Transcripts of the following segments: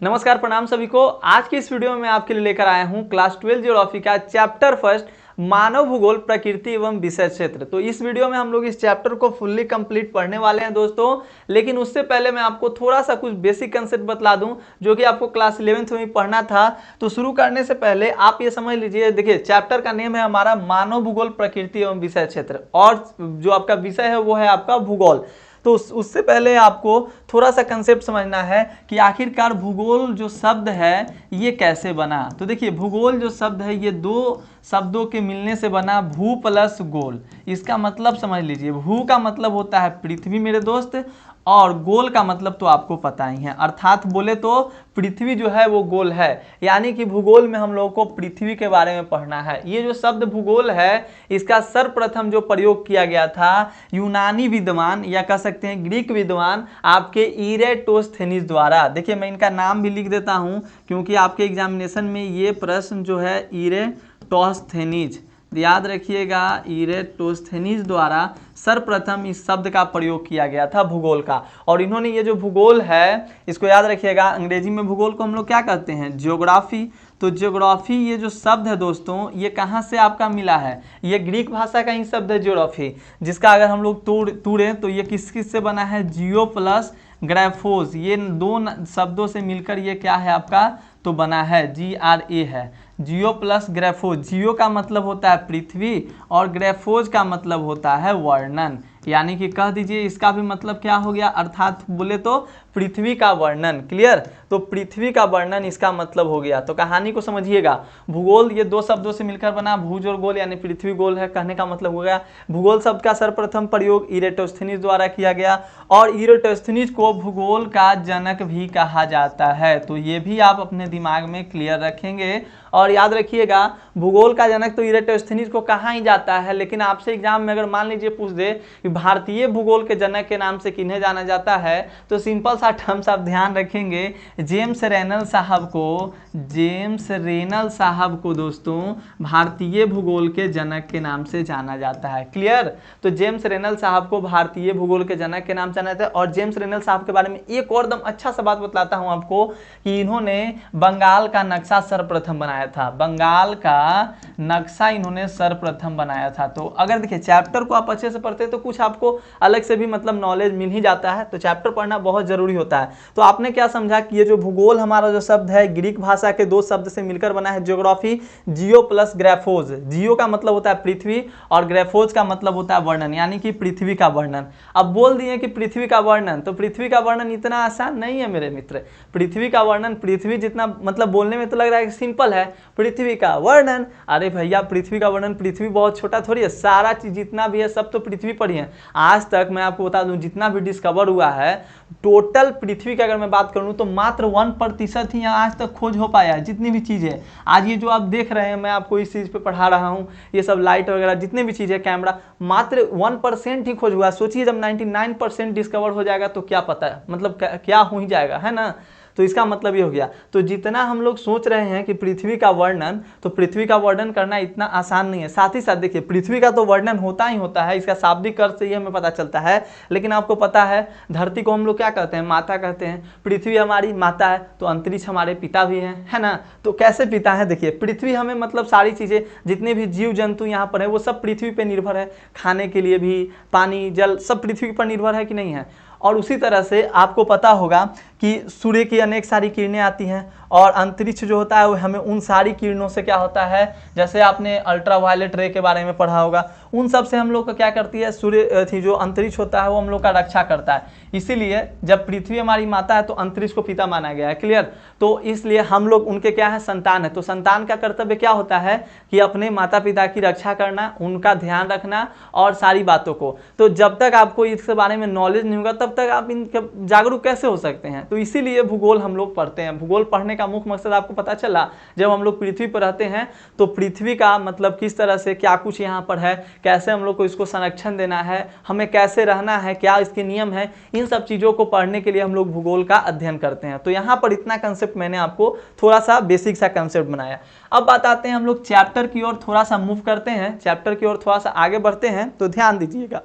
नमस्कार, प्रणाम सभी को। आज की इस वीडियो में मैं आपके लिए लेकर आया हूं क्लास 12 ज्योग्राफी का चैप्टर फर्स्ट मानव भूगोल प्रकृति एवं विषय क्षेत्र। तो इस वीडियो में हम लोग इस चैप्टर को फुल्ली कंप्लीट पढ़ने वाले हैं दोस्तों। लेकिन उससे पहले मैं आपको थोड़ा सा कुछ बेसिक कंसेप्ट बतला दूं जो कि आपको क्लास 11th में पढ़ना था। तो शुरू करने से पहले आप ये समझ लीजिए, देखिए चैप्टर का नेम है हमारा मानव भूगोल प्रकृति एवं विषय क्षेत्र, और जो आपका विषय है वो है आपका भूगोल। तो उससे पहले आपको थोड़ा सा कंसेप्ट समझना है कि आखिरकार भूगोल जो शब्द है ये कैसे बना। तो देखिए भूगोल जो शब्द है ये दो शब्दों के मिलने से बना, भू प्लस गोल। इसका मतलब समझ लीजिए, भू का मतलब होता है पृथ्वी मेरे दोस्त, और गोल का मतलब तो आपको पता ही है, अर्थात बोले तो पृथ्वी जो है वो गोल है। यानी कि भूगोल में हम लोगों को पृथ्वी के बारे में पढ़ना है। ये जो शब्द भूगोल है इसका सर्वप्रथम जो प्रयोग किया गया था यूनानी विद्वान या कह सकते हैं ग्रीक विद्वान आपके इरेटोस्थेनीज द्वारा। देखिए मैं इनका नाम भी लिख देता हूं क्योंकि आपके एग्जामिनेशन में ये प्रश्न जो है इरेटोस्थेनीज, याद रखिएगा, इरेटोस्थेनीज द्वारा सर्वप्रथम इस शब्द का प्रयोग किया गया था भूगोल का। और इन्होंने ये जो भूगोल है इसको याद रखिएगा, अंग्रेजी में भूगोल को हम लोग क्या कहते हैं, ज्योग्राफी। तो ज्योग्राफी ये जो शब्द है दोस्तों ये कहाँ से आपका मिला है, ये ग्रीक भाषा का ही शब्द है ज्योग्राफी, जिसका अगर हम लोग तोड़ें तो ये किस किस से बना है, जियो प्लस ग्राफोस। ये दो शब्दों से मिलकर ये क्या है आपका तो बना है, GRA है, जियो प्लस ग्राफोज। जियो का मतलब होता है पृथ्वी और ग्राफोज का मतलब होता है वर्णन। यानी कि कह दीजिए इसका भी मतलब क्या हो गया, अर्थात बोले तो पृथ्वी का वर्णन। क्लियर? तो पृथ्वी का वर्णन इसका मतलब हो गया। तो कहानी को समझिएगा, भूगोल ये दो शब्दों से मिलकर बना, भूज और गोल, यानी पृथ्वी गोल है कहने का मतलब हो गया। भूगोल शब्द का सर्वप्रथम प्रयोग इरेटोस्थेनीज द्वारा किया गया, और इरेटोस्थेनीज को भूगोल का जनक भी कहा जाता है। तो ये भी आप अपने दिमाग में क्लियर रखेंगे और याद रखिएगा, भूगोल का जनक तो इरेटोस्थेनीज को कहा ही जाता है। लेकिन आपसे एग्जाम में अगर मान लीजिए पूछ दे कि भारतीय भूगोल के जनक के नाम से किन्हें जाना जाता है, तो सिंपल सा टर्म्स आप ध्यान रखेंगे, जेम्स रेनल साहब को, जेम्स रेनल साहब को दोस्तों भारतीय भूगोल के जनक के नाम से जाना जाता है। क्लियर? तो जेम्स रेनल साहब को भारतीय भूगोल के जनक के नाम से जाना जाता है। और जेम्स रेनल साहब के बारे में एक और दम अच्छा सा बात बतलाता हूं आपको कि इन्होंने बंगाल का नक्शा सर्वप्रथम बनाया था। बंगाल का नक्शा इन्होंने सर्वप्रथम बनाया था। तो अगर देखिए चैप्टर को आप अच्छे से पढ़ते हैं तो कुछ आपको अलग से भी मतलब नॉलेज मिल ही जाता है। तो चैप्टर पढ़ना बहुत जरूरी होता है। तो आपने क्या समझा कि ये जो भूगोल हमारा जो शब्द है ग्रीक भाषा के दो शब्द से मिलकर बना है, ज्योग्राफी, जियो प्लस ग्राफोज। जियो का मतलब होता है पृथ्वी और ग्राफोज का मतलब होता है वर्णन, यानी कि पृथ्वी का वर्णन। अब बोल दिए कि पृथ्वी का वर्णन, तो पृथ्वी का वर्णन इतना आसान नहीं है मेरे मित्र। पृथ्वी का वर्णन पृथ्वी जितना मतलब बोलने में तो लग रहा है कि सिंपल है, पृथ्वी का वर्णन। अरे भैया पृथ्वी का वर्णन, पृथ्वी बहुत छोटा थोड़ी है, सारा चीज जितना भी है सब तो पृथ्वी पर ही है। आज तक मैं आपको बता दूं जितना भी डिस्कवर हुआ है टोटल पृथ्वी की अगर मैं बात करूं तो मात्र 1% ही आज तक खोज हो पाया है। जितनी भी चीज है आज ये जो आप देख रहे हैं, मैं आपको इस चीज पे पढ़ा रहा हूं, ये सब लाइट वगैरह जितने भी चीज है, कैमरा, मात्र 1% ही खोज हुआ। सोचिए जब 99% डिस्कवर हो जाएगा तो क्या पता है, मतलब क्या हो ही जाएगा, है ना। तो इसका मतलब ये हो गया। तो जितना हम लोग सोच रहे हैं कि पृथ्वी का वर्णन, तो पृथ्वी का वर्णन करना इतना आसान नहीं है। साथ ही साथ देखिए पृथ्वी का तो वर्णन होता ही होता है, इसका शाब्दिक अर्थ से ही हमें पता चलता है। लेकिन आपको पता है धरती को हम लोग क्या कहते हैं, माता कहते हैं। पृथ्वी हमारी माता है तो अंतरिक्ष हमारे पिता भी हैं, है ना। तो कैसे पिता है, देखिए पृथ्वी हमें मतलब सारी चीजें, जितने भी जीव जंतु यहाँ पर है वो सब पृथ्वी पर निर्भर है। खाने के लिए भी पानी जल सब पृथ्वी पर निर्भर है कि नहीं है। और उसी तरह से आपको पता होगा कि सूर्य की अनेक सारी किरणें आती हैं, और अंतरिक्ष जो होता है वो हमें उन सारी किरणों से क्या होता है, जैसे आपने अल्ट्रावायलेट रे के बारे में पढ़ा होगा, उन सब से हम लोग का क्या करती है, सूर्य थी जो अंतरिक्ष होता है वो हम लोग का रक्षा करता है। इसीलिए जब पृथ्वी हमारी माता है तो अंतरिक्ष को पिता माना गया है। क्लियर? तो इसलिए हम लोग उनके क्या है, संतान है। तो संतान का कर्तव्य क्या होता है कि अपने माता पिता की रक्षा करना, उनका ध्यान रखना और सारी बातों को। तो जब तक आपको इसके बारे में नॉलेज नहीं होगा तब तक आप इनके जागरूक कैसे हो सकते हैं। तो इसीलिए भूगोल हम लोग पढ़ते हैं। भूगोल पढ़ने का मुख्य मकसद आपको पता चला, जब हम लोग पृथ्वी पर रहते हैं तो पृथ्वी का मतलब किस तरह से क्या कुछ यहाँ पर है, कैसे हम लोग को इसको संरक्षण देना है, हमें कैसे रहना है, क्या इसके नियम है, इन सब चीज़ों को पढ़ने के लिए हम लोग भूगोल का अध्ययन करते हैं। तो यहाँ पर इतना कंसेप्ट मैंने आपको थोड़ा सा बेसिक सा कंसेप्ट बनाया। अब बात आते हैं हम लोग चैप्टर की ओर थोड़ा सा मूव करते हैं, चैप्टर की ओर थोड़ा सा आगे बढ़ते हैं। तो ध्यान दीजिएगा,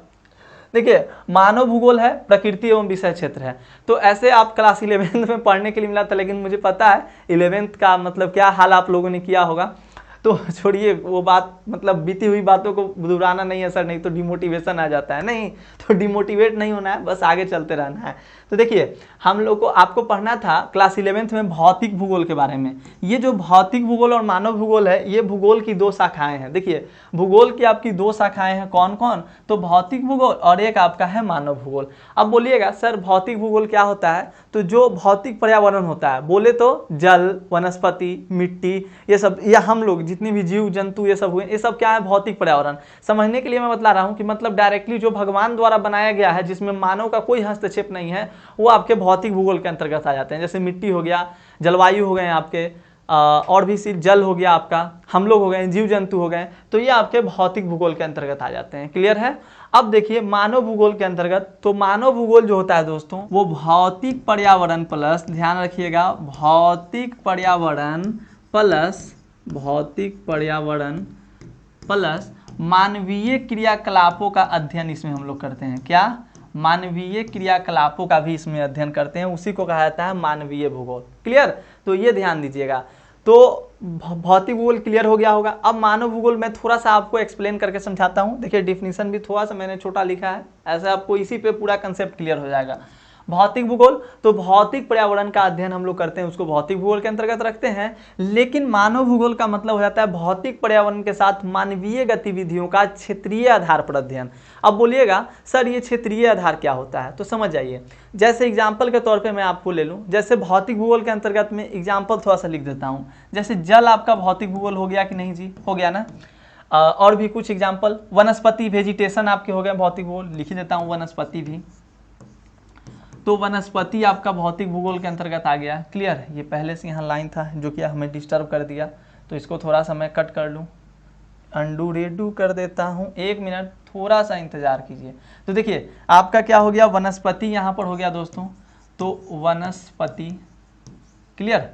देखिए मानव भूगोल है, प्रकृति एवं विषय क्षेत्र है। तो ऐसे आप क्लास 11th में पढ़ने के लिए मिला था, लेकिन मुझे पता है 11th का मतलब क्या हाल आप लोगों ने किया होगा। तो छोड़िए वो बात, मतलब बीती हुई बातों को दोहराना नहीं है सर, नहीं तो डिमोटिवेशन आ जाता है। नहीं, तो डिमोटिवेट नहीं होना है, बस आगे चलते रहना है। तो देखिए हम लोग को आपको पढ़ना था क्लास 11th में भौतिक भूगोल के बारे में। ये जो भौतिक भूगोल और मानव भूगोल है, ये भूगोल की दो शाखाएं हैं। देखिए भूगोल की आपकी दो शाखाएं हैं, कौन कौन? तो भौतिक भूगोल और एक आपका है मानव भूगोल। अब बोलिएगा सर भौतिक भूगोल क्या होता है? तो जो भौतिक पर्यावरण होता है, बोले तो जल, वनस्पति, मिट्टी, ये सब, या हम लोग जितने भी जीव जंतु ये सब हुए, ये सब क्या है? भौतिक पर्यावरण। समझने के लिए मैं बता रहा हूँ कि मतलब डायरेक्टली जो भगवान द्वारा बनाया गया है, जिसमें मानव का कोई हस्तक्षेप नहीं है, वो आपके भौतिक भूगोल के अंतर्गत आ जाते हैं। जैसे मिट्टी हो गया, जलवायु हो गए आपके, और भी सिर्फ जल हो गया आपका, हम लोग हो गए, जीव जंतु हो गए, तो ये आपके भौतिक भूगोल के अंतर्गत आ जाते हैं। क्लियर है? अब देखिए मानव भूगोल के अंतर्गत, तो मानव भूगोल जो होता है दोस्तों, वो भौतिक पर्यावरण प्लस, ध्यान रखिएगा, भौतिक पर्यावरण प्लस मानवीय क्रियाकलापों का अध्ययन इसमें हम लोग करते हैं। क्या? मानवीय क्रियाकलापों का भी इसमें अध्ययन करते हैं, उसी को कहा जाता है मानवीय भूगोल। क्लियर? तो ये ध्यान दीजिएगा। तो भौतिक भूगोल क्लियर हो गया होगा। अब मानव भूगोल मैं थोड़ा सा आपको एक्सप्लेन करके समझाता हूँ। देखिए डिफिनीशन भी थोड़ा सा मैंने छोटा लिखा है, ऐसे आपको इसी पे पूरा कंसेप्ट क्लियर हो जाएगा। भौतिक भूगोल, तो भौतिक पर्यावरण का अध्ययन हम लोग करते हैं, उसको भौतिक भूगोल के अंतर्गत रखते हैं। लेकिन मानव भूगोल का मतलब हो जाता है भौतिक पर्यावरण के साथ मानवीय गतिविधियों का क्षेत्रीय आधार पर अध्ययन। अब बोलिएगा सर ये क्षेत्रीय आधार क्या होता है? तो समझ जाइए। जैसे एग्जाम्पल के तौर पे मैं आपको ले लूँ, जैसे भौतिक भूगोल के अंतर्गत में एग्जाम्पल थोड़ा सा लिख देता हूँ। जैसे जल आपका भौतिक भूगोल हो गया कि नहीं जी? हो गया ना। और भी कुछ एग्जाम्पल, वनस्पति, वेजिटेशन आपके हो गए भौतिक भूगोल, लिख देता हूँ वनस्पति भी। तो वनस्पति आपका भौतिक भूगोल के अंतर्गत आ गया। क्लियर? ये पहले से यहाँ लाइन था जो कि हमें डिस्टर्ब कर दिया, तो इसको थोड़ा सा मैं कट कर लूँ, अंडू रेडू कर देता हूँ। 1 मिनट थोड़ा सा इंतजार कीजिए। तो देखिए आपका क्या हो गया, वनस्पति यहाँ पर हो गया दोस्तों, तो वनस्पति। क्लियर?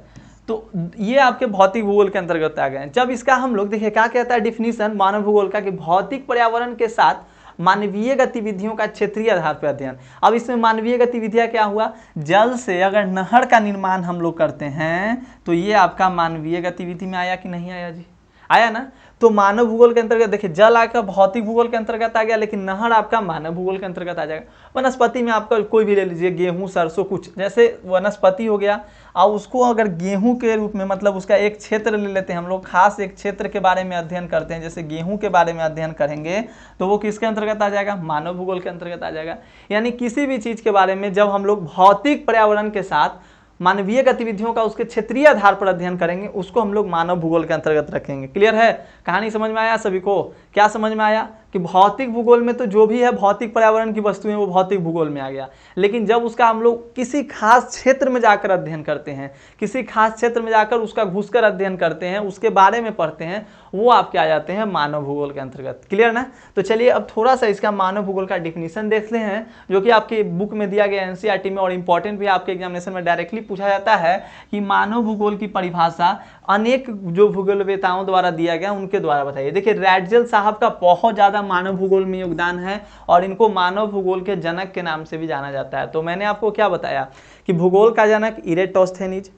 तो ये आपके भौतिक भूगोल के अंतर्गत आ गए। जब इसका हम लोग देखिए क्या कहता है डिफिनीशन मानव भूगोल का, कि भौतिक पर्यावरण के साथ मानवीय गतिविधियों का क्षेत्रीय आधार पर अध्ययन। अब इसमें मानवीय गतिविधियां क्या हुआ? जल से अगर नहर का निर्माण हम लोग करते हैं तो ये आपका मानवीय गतिविधि में आया कि नहीं आया जी? आया ना। तो मानव भूगोल के अंतर्गत देखिए जल आपका भौतिक भूगोल के अंतर्गत आ गया, लेकिन नहर आपका मानव भूगोल के अंतर्गत आ जाएगा। वनस्पति में आपका कोई भी ले लीजिए, गेहूं, सरसों, कुछ, जैसे वनस्पति हो गया, और उसको अगर गेहूं के रूप में, मतलब उसका एक क्षेत्र ले लेते हैं हम लोग, खास एक क्षेत्र के बारे में अध्ययन करते हैं, जैसे गेहूं के बारे में अध्ययन करेंगे, तो वो किसके अंतर्गत आ जाएगा? मानव भूगोल के अंतर्गत आ जाएगा। यानी किसी भी चीज के बारे में जब हम लोग भौतिक पर्यावरण के साथ मानवीय गतिविधियों का उसके क्षेत्रीय आधार पर अध्ययन करेंगे, उसको हम लोग मानव भूगोल के अंतर्गत रखेंगे। क्लियर है? कहानी समझ में आया सभी को? क्या समझ में आया कि भौतिक भूगोल में तो जो भी है भौतिक पर्यावरण की वस्तुएं वो भौतिक भूगोल में आ गया, लेकिन जब उसका हम लोग किसी खास क्षेत्र में जाकर अध्ययन करते हैं, किसी खास क्षेत्र में जाकर उसका घुसकर अध्ययन करते हैं, उसके बारे में पढ़ते हैं, वो आपके आ जाते हैं मानव भूगोल के अंतर्गत। क्लियर ना? तो चलिए अब थोड़ा सा इसका मानव भूगोल का डिफिनीशन देखते हैं, जो कि आपकी बुक में दिया गया एनसीईआरटी में, और इंपॉर्टेंट भी आपके एग्जामिनेशन में डायरेक्टली पूछा जाता है कि मानव भूगोल की परिभाषा अनेक जो भूगोलवेताओं द्वारा दिया गया उनके द्वारा बताइए। देखिए रैटजेल साहब का बहुत ज्यादा मानव भूगोल में योगदान है, और इनको मानव भूगोल के जनक के नाम से भी जाना जाता है। तो मैंने आपको क्या बताया कि भूगोल का जनक इरेटोस्थेनीज,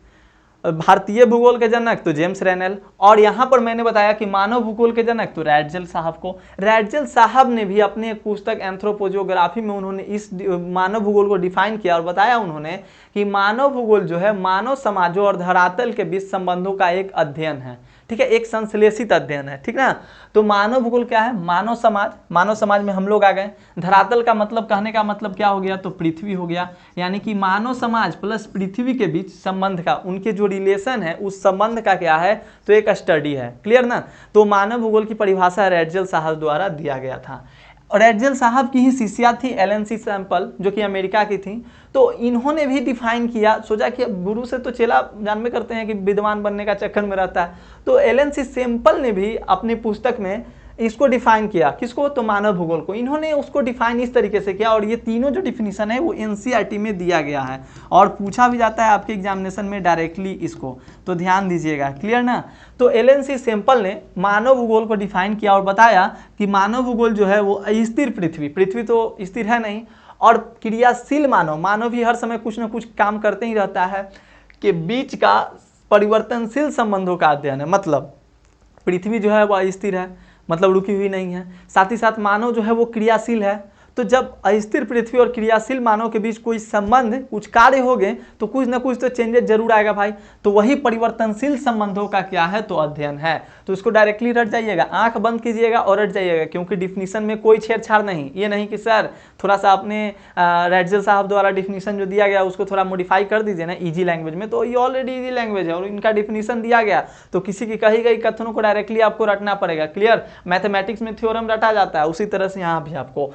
भारतीय भूगोल के जनक तो जेम्स रेनेल, और यहाँ पर मैंने बताया कि मानव भूगोल के जनक तो रैटजेल साहब को। रैटजेल साहब ने भी अपने एक पुस्तक एंथ्रोपोजियोग्राफी में उन्होंने इस मानव भूगोल को डिफाइन किया, और बताया उन्होंने कि मानव भूगोल जो है मानव समाजों और धरातल के बीच संबंधों का एक अध्ययन है। ठीक है, एक संश्लेषित अध्ययन है। ठीक ना? तो मानव भूगोल क्या है? मानव समाज, मानव समाज में हम लोग आ गए। धरातल का मतलब, कहने का मतलब क्या हो गया? तो पृथ्वी हो गया। यानी कि मानव समाज प्लस पृथ्वी के बीच संबंध का, उनके जो रिलेशन है उस संबंध का क्या है? तो एक स्टडी है। क्लियर ना? तो मानव भूगोल की परिभाषा रैटजेल साहब द्वारा दिया गया था। और रैटजेल साहब की ही शिष्या थी एलन सी सैंपल, जो कि अमेरिका की थी। तो इन्होंने भी डिफाइन किया, सोचा कि अब गुरु से तो चेला जानते करते हैं कि विद्वान बनने का चक्कर में रहता है। तो एलन सी सैंपल ने भी अपनी पुस्तक में इसको डिफाइन किया, किसको, तो मानव भूगोल को। इन्होंने उसको डिफाइन इस तरीके से किया और ये तीनों जो डिफिनीशन है वो एनसीईआरटी में दिया गया है और पूछा भी जाता है आपके एग्जामिनेशन में डायरेक्टली इसको, तो ध्यान दीजिएगा। क्लियर ना। तो एलन सी सैंपल ने मानव भूगोल को डिफाइन किया और बताया कि मानव भूगोल जो है वो अस्थिर पृथ्वी तो स्थिर है नहीं, और क्रियाशील मानव भी हर समय कुछ ना कुछ काम करते ही रहता है, के बीच का परिवर्तनशील संबंधों का अध्ययन है। मतलब पृथ्वी जो है वह स्थिर है, मतलब रुकी हुई नहीं है, साथ ही साथ मानव जो है वो क्रियाशील है। तो जब अस्थिर पृथ्वी और क्रियाशील मानव के बीच कोई संबंध, कुछ कार्य हो गए तो कुछ ना कुछ तो चेंजेस जरूर आएगा भाई। तो वही परिवर्तनशील संबंधों का क्या है, तो अध्ययन है। तो इसको डायरेक्टली रट जाइएगा, आंख बंद कीजिएगा और रट जाइएगा, क्योंकि डिफिनीशन में कोई छेड़छाड़ नहीं। ये नहीं कि सर थोड़ा सा अपने रैटजेल साहब द्वारा डिफिनीशन जो दिया गया उसको थोड़ा मॉडिफाई कर दीजिए ना ईजी लैंग्वेज में, तो ये ऑलरेडी ईजी लैंग्वेज है और इनका डिफिनीशन दिया गया, तो किसी की कही गई कथनों को डायरेक्टली आपको रटना पड़ेगा। क्लियर। मैथमेटिक्स में थ्योरम रटा जाता है, उसी तरह से यहाँ भी आपको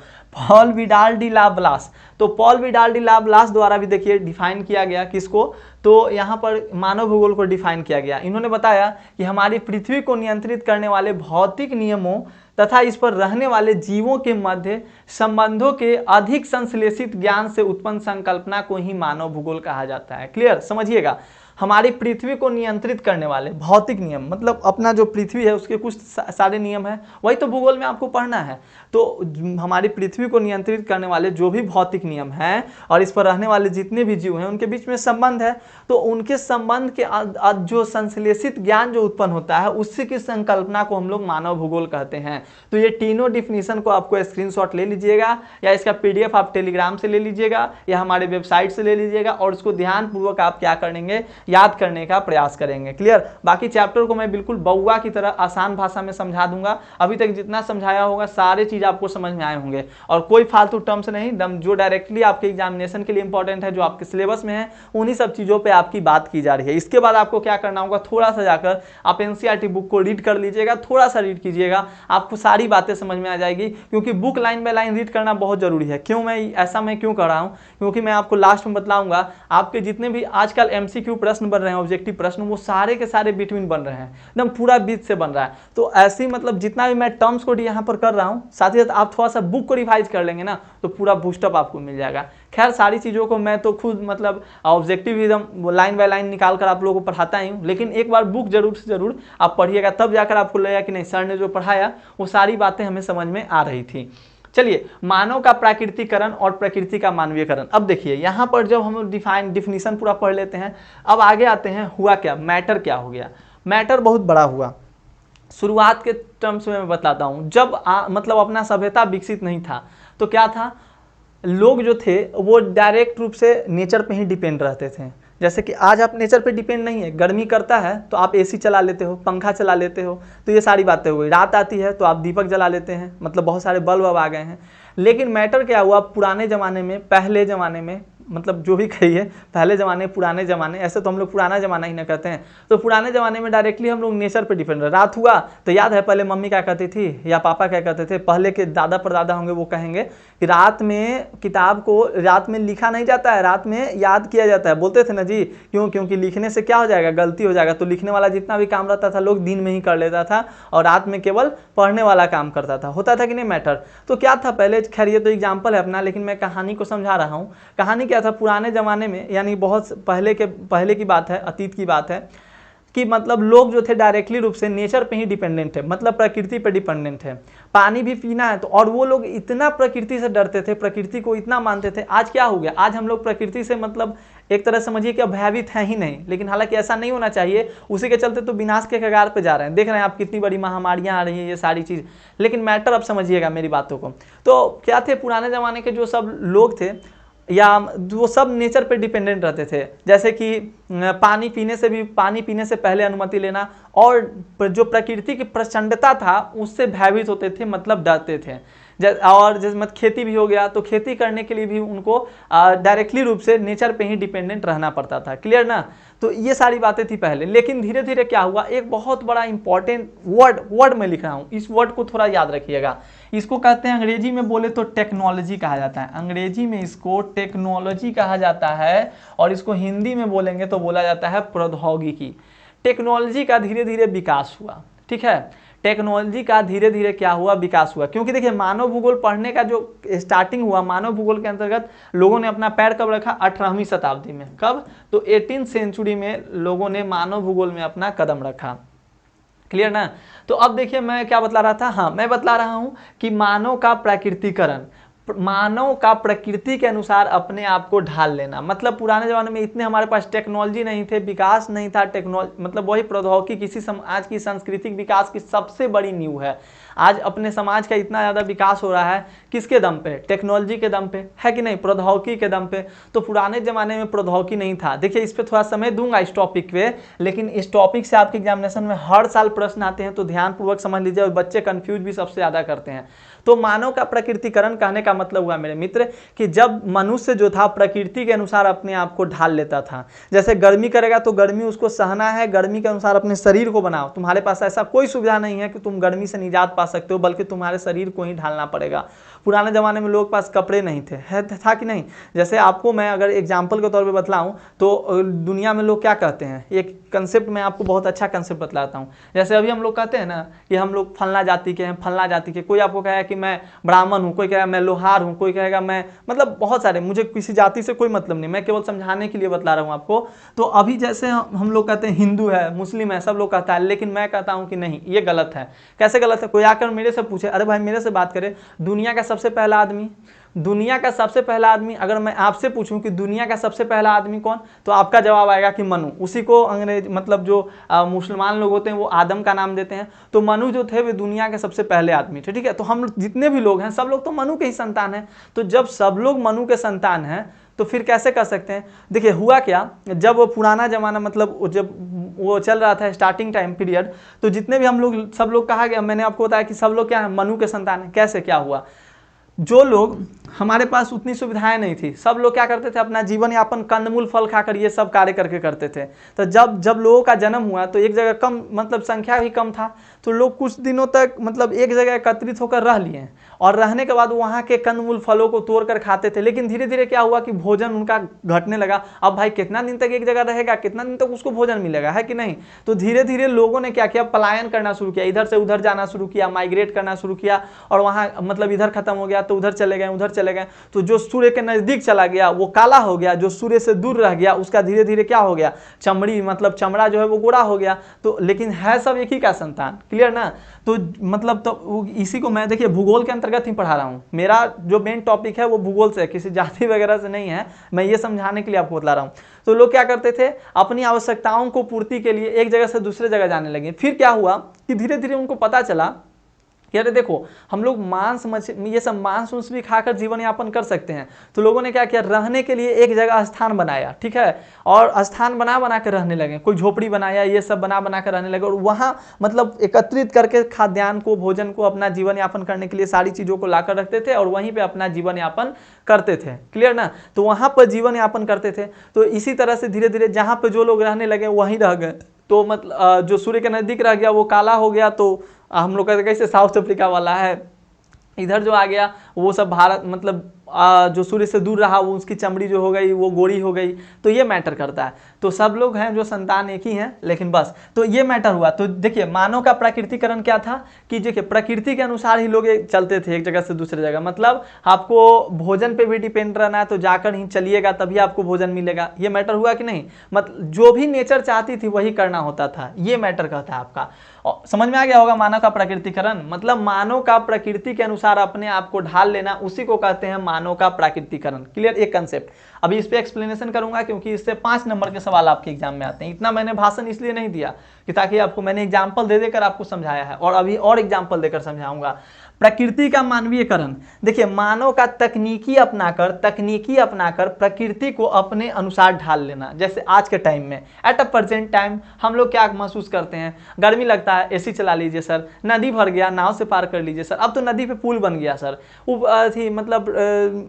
पॉल विडाल डी लाब्लास, तो पॉल विडाल डी लाब्लास द्वारा भी देखिए डिफाइन किया गया किसको, तो यहाँ पर मानव भूगोल को डिफाइन किया गया। इन्होंने बताया कि हमारी पृथ्वी को नियंत्रित करने वाले भौतिक नियमों तथा इस पर रहने वाले जीवों के मध्य संबंधों के अधिक संश्लेषित ज्ञान से उत्पन्न संकल्पना को ही मानव भूगोल कहा जाता है। क्लियर, समझिएगा। हमारी पृथ्वी को नियंत्रित करने वाले भौतिक नियम, मतलब अपना जो पृथ्वी है उसके कुछ सारे नियम हैं, वही तो भूगोल में आपको पढ़ना है। तो हमारी पृथ्वी को नियंत्रित करने वाले जो भी भौतिक नियम हैं और इस पर रहने वाले जितने भी जीव हैं उनके बीच में संबंध है, तो उनके संबंध के जो संश्लेषित ज्ञान जो उत्पन्न होता है उसी की संकल्पना को हम लोग मानव भूगोल कहते हैं। तो ये तीनों डिफिनीशन को आपको स्क्रीनशॉट ले लीजिएगा या इसका पीडीएफ आप टेलीग्राम से ले लीजिएगा या हमारे वेबसाइट से ले लीजिएगा और उसको ध्यानपूर्वक आप क्या करेंगे, याद करने का प्रयास करेंगे। क्लियर। बाकी चैप्टर को मैं बिल्कुल बउआ की तरह आसान भाषा में समझा दूंगा, अभी तक जितना समझाया होगा सारे चीज आपको समझ में आए होंगे और कोई फालतू टर्म्स नहीं, जो डायरेक्टली आपके एग्जामिनेशन के लिए इंपॉर्टेंट है, जो आपके सिलेबस में है, उन्हीं सब चीजों पे आपकी बात की जा रही है। इसके बाद आपको क्या करना होगा, थोड़ा सा जाकर आप एनसीईआरटी बुक को रीड कर लीजिएगा, थोड़ा सा रीड कीजिएगा, आपको सारी बातें समझ में आ जाएगी, क्योंकि book line by line read करना बहुत जरूरी है। क्यों मैं क्यों कर रहा हूं, क्योंकि मैं आपको लास्ट में बतलाऊंगा आपके जितने भी आजकल एमसीक्यू प्रश्न बन रहे हैं, ऑब्जेक्टिव प्रश्न, वो सारे के सारे बिटवीन बन रहे हैं, एकदम पूरा बीच से बन रहा है। तो ऐसे ही मतलब जितना भी मैं टर्म्स को यहाँ पर कर रहा हूँ, साथ ही साथ आप थोड़ा सा बुक को रिवाइज कर लेंगे ना तो पूरा बूस्टअप आपको मिल जाएगा। खैर सारी चीज़ों को मैं तो खुद मतलब ऑब्जेक्टिव एकदम लाइन बाय लाइन निकाल कर आप लोगों को पढ़ाता ही हूँ, लेकिन एक बार बुक जरूर से जरूर आप पढ़िएगा, तब जाकर आपको लगेगा कि नहीं सर ने जो पढ़ाया वो सारी बातें हमें समझ में आ रही थी। चलिए, मानव का प्राकृतिकरण और प्रकृति का मानवीयकरण। अब देखिए यहाँ पर जब हम डिफिनीशन पूरा पढ़ लेते हैं, अब आगे आते हैं हुआ क्या, मैटर क्या हो गया। मैटर बहुत बड़ा हुआ। शुरुआत के टर्म्स में मैं बताता हूँ, जब मतलब अपना सभ्यता विकसित नहीं था तो क्या था, लोग जो थे वो डायरेक्ट रूप से नेचर पे ही डिपेंड रहते थे। जैसे कि आज आप नेचर पे डिपेंड नहीं है, गर्मी करता है तो आप एसी चला लेते हो, पंखा चला लेते हो, तो ये सारी बातें हो गई। रात आती है तो आप दीपक जला लेते हैं, मतलब बहुत सारे बल्ब अब आ गए हैं। लेकिन मैटर क्या हुआ, पुराने ज़माने में, पहले ज़माने में, मतलब जो भी कहिए, पहले ज़माने पुराने ज़माने, ऐसे तो हम लोग पुराना ज़माना ही ना कहते हैं, तो पुराने ज़माने में डायरेक्टली हम लोग नेचर पे डिपेंड रहे। रात हुआ तो याद है पहले मम्मी क्या कहती थी या पापा क्या कहते थे, पहले के दादा परदादा होंगे वो कहेंगे कि रात में किताब को रात में लिखा नहीं जाता है, रात में याद किया जाता है। बोलते थे ना जी, क्यों, क्योंकि लिखने से क्या हो जाएगा, गलती हो जाएगा। तो लिखने वाला जितना भी काम रहता था लोग दिन में ही कर लेता था और रात में केवल पढ़ने वाला काम करता था। होता था कि नहीं मैटर। तो क्या था पहले, खैर ये तो एग्जाम्पल है अपना, लेकिन मैं कहानी को समझा रहा हूँ। कहानी क्या था, पुराने ज़माने में, यानी बहुत पहले की बात है, अतीत की बात है, कि मतलब लोग जो थे डायरेक्टली रूप से नेचर पे ही डिपेंडेंट है, मतलब प्रकृति पे डिपेंडेंट है। पानी भी पीना है तो, और वो लोग इतना प्रकृति से डरते थे, प्रकृति को इतना मानते थे। आज क्या हो गया, आज हम लोग प्रकृति से मतलब एक तरह समझिए कि भयभीत है ही नहीं, लेकिन हालांकि ऐसा नहीं होना चाहिए। उसी के चलते तो विनाश के कगार पे जा रहे हैं। देख रहे हैं आप कितनी बड़ी महामारियां आ रही हैं, ये सारी चीज़। लेकिन मैटर अब समझिएगा मेरी बातों को। तो क्या थे पुराने ज़माने के जो सब लोग थे, या वो सब नेचर पे डिपेंडेंट रहते थे। जैसे कि पानी पीने से पहले अनुमति लेना, और जो प्रकृति की प्रचंडता था उससे भयभीत होते थे, मतलब डरते थे। और जैसे मत खेती भी हो गया, तो खेती करने के लिए भी उनको डायरेक्टली रूप से नेचर पे ही डिपेंडेंट रहना पड़ता था। क्लियर ना। तो ये सारी बातें थी पहले, लेकिन धीरे धीरे क्या हुआ, एक बहुत बड़ा इंपॉर्टेंट वर्ड मैं लिख रहा हूँ, इस वर्ड को थोड़ा याद रखिएगा। इसको कहते हैं, अंग्रेजी में बोले तो टेक्नोलॉजी कहा जाता है। अंग्रेजी में इसको टेक्नोलॉजी कहा जाता है और इसको हिंदी में बोलेंगे तो बोला जाता है प्रौद्योगिकी। टेक्नोलॉजी का धीरे धीरे विकास हुआ, ठीक है। टेक्नोलॉजी का धीरे धीरे क्या हुआ, विकास हुआ। क्योंकि देखिए मानव भूगोल पढ़ने का जो स्टार्टिंग हुआ मानव भूगोल के अंतर्गत लोगों ने अपना पैर कब रखा, 18वीं शताब्दी में। कब, तो 18th सेंचुरी में लोगों ने मानव भूगोल में अपना कदम रखा। क्लियर ना। तो अब देखिए मैं क्या बतला रहा था, हाँ मैं बतला रहा हूं कि मानव का प्राकृतिकरण, मानव का प्रकृति के अनुसार अपने आप को ढाल लेना। मतलब पुराने जमाने में इतने हमारे पास टेक्नोलॉजी नहीं थे, विकास नहीं था, टेक्नोलॉजी मतलब वही प्रौद्योगिकी आज की सांस्कृतिक विकास की सबसे बड़ी नींव है। आज अपने समाज का इतना ज़्यादा विकास हो रहा है किसके दम पे, टेक्नोलॉजी के दम पे, है कि नहीं, प्रौद्योगिकी के दम पे। तो पुराने ज़माने में प्रौद्योगिकी नहीं था। देखिए इस पर थोड़ा समय दूंगा इस टॉपिक पे, लेकिन इस टॉपिक से आपके एग्जामिनेशन में हर साल प्रश्न आते हैं, तो ध्यानपूर्वक समझ लीजिए, और बच्चे कंफ्यूज भी सबसे ज़्यादा करते हैं। तो मानव का प्रकृतिकरण कहने का मतलब हुआ मेरे मित्र कि जब मनुष्य जो था प्रकृति के अनुसार अपने आप को ढाल लेता था। जैसे गर्मी करेगा तो गर्मी उसको सहना है, गर्मी के अनुसार अपने शरीर को बनाओ। तुम्हारे पास ऐसा कोई सुविधा नहीं है कि तुम गर्मी से निजात पा सकते हो, बल्कि तुम्हारे शरीर को ही ढालना पड़ेगा। पुराने ज़माने में लोगों के पास कपड़े नहीं थे, था कि नहीं। जैसे आपको मैं अगर एग्जाम्पल के तौर पे बतलाऊं तो दुनिया में लोग क्या कहते हैं, एक कंसेप्ट मैं आपको बहुत अच्छा कंसेप्ट बतलाता हूँ। जैसे अभी हम लोग कहते हैं ना कि हम लोग फलना जाति के हैं, फलना जाति के। कोई आपको कहेगा कि मैं ब्राह्मण हूँ, कोई कहेगा मैं लोहार हूँ, कोई कहेगा मैं, मतलब बहुत सारे, मुझे किसी जाति से कोई मतलब नहीं, मैं केवल समझाने के लिए बतला रहा हूँ आपको। तो अभी जैसे हम लोग कहते हैं हिंदू है, मुस्लिम है, सब लोग कहता है, लेकिन मैं कहता हूँ कि नहीं, ये गलत है। कैसे गलत है? कोई आकर मेरे से पूछे, अरे भाई मेरे से बात करे, दुनिया का सबसे पहला आदमी, दुनिया का सबसे पहला आदमी, अगर मैं आपसे पूछूं कि दुनिया का सबसे पहला आदमी कौन, तो आपका जवाब आएगा कि मनु। उसी को अंग्रेज मतलब जो मुसलमान लोग होते हैं वो आदम का नाम देते हैं। तो मनु जो थे वे दुनिया के सबसे पहले आदमी थे, ठीक है। तो हम जितने भी लोग हैं सब लोग तो मनु के ही संतान हैं। तो जब सब लोग मनु के संतान हैं तो फिर कैसे कर सकते हैं? देखिए हुआ क्या, जब वो पुराना जमाना मतलब जब वो चल रहा था स्टार्टिंग टाइम पीरियड, तो जितने भी हम लोग सब लोग कहा गया, मैंने आपको बताया कि सब लोग क्या है, मनु के संतान है। कैसे क्या हुआ, जो लोग, हमारे पास उतनी सुविधाएं नहीं थी, सब लोग क्या करते थे, अपना जीवन यापन कंदमूल फल खाकर ये सब कार्य करके करते थे। तो जब लोगों का जन्म हुआ तो एक जगह कम, मतलब संख्या भी कम था, तो लोग कुछ दिनों तक मतलब एक जगह एकत्रित होकर रह लिए, और रहने के बाद वहाँ के कंदमूल फलों को तोड़ कर खाते थे। लेकिन धीरे धीरे क्या हुआ कि भोजन उनका घटने लगा। अब भाई कितना दिन तक एक जगह रहेगा, कितना दिन तक उसको भोजन मिलेगा, है कि नहीं। तो धीरे धीरे लोगों ने क्या किया, पलायन करना शुरू किया, इधर से उधर जाना शुरू किया, माइग्रेट करना शुरू किया, और वहाँ मतलब इधर खत्म हो गया तो उधर चले गए, उधर चले गए। तो जो सूर्य के नजदीक चला गया वो काला हो गया, जो सूर्य से दूर रह गया उसका धीरे धीरे क्या हो गया, चमड़ी मतलब चमड़ा जो है वो गोरा हो गया। तो लेकिन है सब एक ही का संतान, क्लियर ना। तो मतलब तो इसी को मैं देखिए भूगोल के अंतर्गत ही पढ़ा रहा हूँ। मेरा जो मेन टॉपिक है वो भूगोल से है, किसी जाति वगैरह से नहीं है। मैं ये समझाने के लिए आपको बता रहा हूँ। तो लोग क्या करते थे, अपनी आवश्यकताओं को पूर्ति के लिए एक जगह से दूसरे जगह जाने लगे। फिर क्या हुआ कि धीरे धीरे उनको पता चला कि अरे देखो हम लोग मांस मछली ये सब मांस उंस भी खाकर जीवन यापन कर सकते हैं। तो लोगों ने क्या किया, रहने के लिए एक जगह स्थान बनाया, ठीक है, और स्थान बना बना कर रहने लगे। कोई झोपड़ी बनाया, ये सब बना बना कर रहने लगे, और वहाँ मतलब एकत्रित करके खाद्यान्न को, भोजन को, अपना जीवन यापन करने के लिए सारी चीज़ों को लाकर रखते थे, और वहीं पर अपना जीवन यापन करते थे, क्लियर ना। तो वहाँ पर जीवन यापन करते थे। तो इसी तरह से धीरे धीरे जहाँ पर जो लोग रहने लगे वहीं रह गए। तो मतलब जो सूर्य के नज़दीक रह गया वो काला हो गया। तो हम लोग कहते कैसे साउथ अफ्रीका वाला है, इधर जो आ गया वो सब भारत मतलब जो सूर्य से दूर रहा वो उसकी चमड़ी जो हो गई वो गोरी हो गई। तो ये मैटर करता है। तो सब लोग हैं जो संतान एक ही हैं, लेकिन बस तो ये मैटर हुआ। तो देखिए मानव का प्राकृतिकरण क्या था कि देखिए प्रकृति के अनुसार ही लोग चलते थे एक जगह से दूसरे जगह। मतलब आपको भोजन पे भी डिपेंड रहना है तो जाकर ही चलिएगा तभी आपको भोजन मिलेगा, ये मैटर हुआ कि नहीं। मतलब जो भी नेचर चाहती थी वही करना होता था, ये मैटर कहता है आपका। समझ में आ गया होगा मानव का प्राकृतिकरण, मतलब मानव का प्रकृति के अनुसार अपने आप को ढाल लेना, उसी को कहते हैं मानव का प्राकृतिकरण। क्लियर, एक कंसेप्ट। अभी इस पे एक्सप्लेनेशन करूंगा क्योंकि इससे 5 नंबर के सवाल आपके एग्जाम में आते हैं। इतना मैंने भाषण इसलिए नहीं दिया कि ताकि आपको, मैंने एग्जाम्पल दे देकर आपको समझाया है, और अभी और एग्जाम्पल देकर समझाऊंगा। प्रकृति का मानवीयकरण, देखिए मानव का तकनीकी अपनाकर प्रकृति को अपने अनुसार ढाल लेना। जैसे आज के टाइम में, एट अ प्रेजेंट टाइम हम लोग क्या महसूस करते हैं, गर्मी लगता है एसी चला लीजिए सर, नदी भर गया नाव से पार कर लीजिए सर, अब तो नदी पे पुल बन गया सर, थी मतलब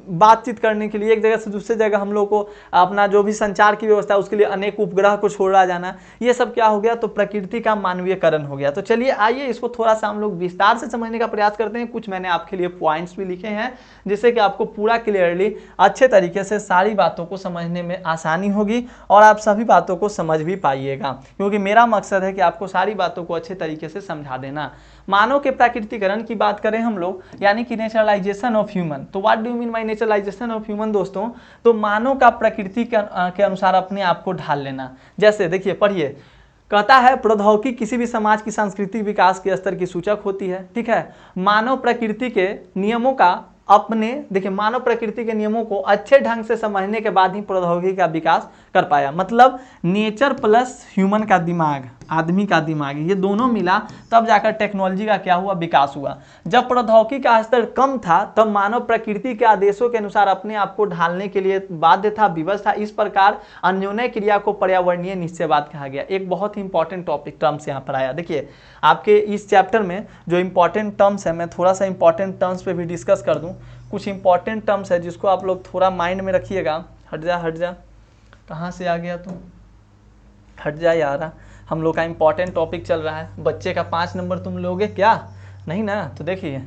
बातचीत करने के लिए एक जगह से दूसरे जगह हम लोग को अपना जो भी संचार की व्यवस्था है उसके लिए अनेक उपग्रह को छोड़ा जाना, ये सब क्या हो गया, तो प्रकृति का मानवीयकरण हो गया। तो चलिए आइए इसको थोड़ा सा हम लोग विस्तार से समझने का प्रयास करते हैं हैं, कुछ मैंने आपके लिए पॉइंट्स भी लिखे हैं जिससे कि आपको पूरा क्लियरली अच्छे तरीके से सारी बातों को समझने में आसानी होगी और आप सभी बातों को समझ भी पाइएगा, क्योंकि मेरा मकसद है कि आपको सारी बातों को अच्छे तरीके से समझा देना। मानव के प्राकृतिकरण की बात करें हम लोग, यानी कि नेचुरलाइजेशन ऑफ ह्यूमन, तो what do you mean by naturalisation of human दोस्तों? तो मानव का प्रकृति के अनुसार अपने आप को ढाल लेना। जैसे देखिए, पढ़िए, कहता है प्रौद्योगिकी किसी भी समाज की सांस्कृतिक विकास के स्तर की सूचक होती है। ठीक है, मानव प्रकृति के नियमों का देखिए, मानव प्रकृति के नियमों को अच्छे ढंग से समझने के बाद ही प्रौद्योगिकी का विकास कर पाया। मतलब नेचर प्लस ह्यूमन का दिमाग, आदमी का दिमाग, ये दोनों मिला तब जाकर टेक्नोलॉजी का क्या हुआ, विकास हुआ। जब प्रौद्योगिकी का स्तर कम था तब मानव प्रकृति के आदेशों के अनुसार अपने आप को ढालने के लिए बाध्य था, विवश था। इस प्रकार अन्योन्य क्रिया को पर्यावरणीय निश्चयवाद कहा गया। एक बहुत ही इंपॉर्टेंट टॉपिक टर्म्स यहाँ पर आया। देखिए, आपके इस चैप्टर में जो इंपॉर्टेंट टर्म्स है, मैं थोड़ा सा इंपॉर्टेंट टर्म्स पे भी डिस्कस कर दूँ। कुछ इंपॉर्टेंट टर्म्स है जिसको आप लोग थोड़ा माइंड में रखिएगा। हट जा, कहाँ से आ गया तू, हट जा यार, हम लोग का इंपॉर्टेंट टॉपिक चल रहा है। बच्चे का 5 नंबर तुम लोगे क्या? नहीं ना? तो देखिए,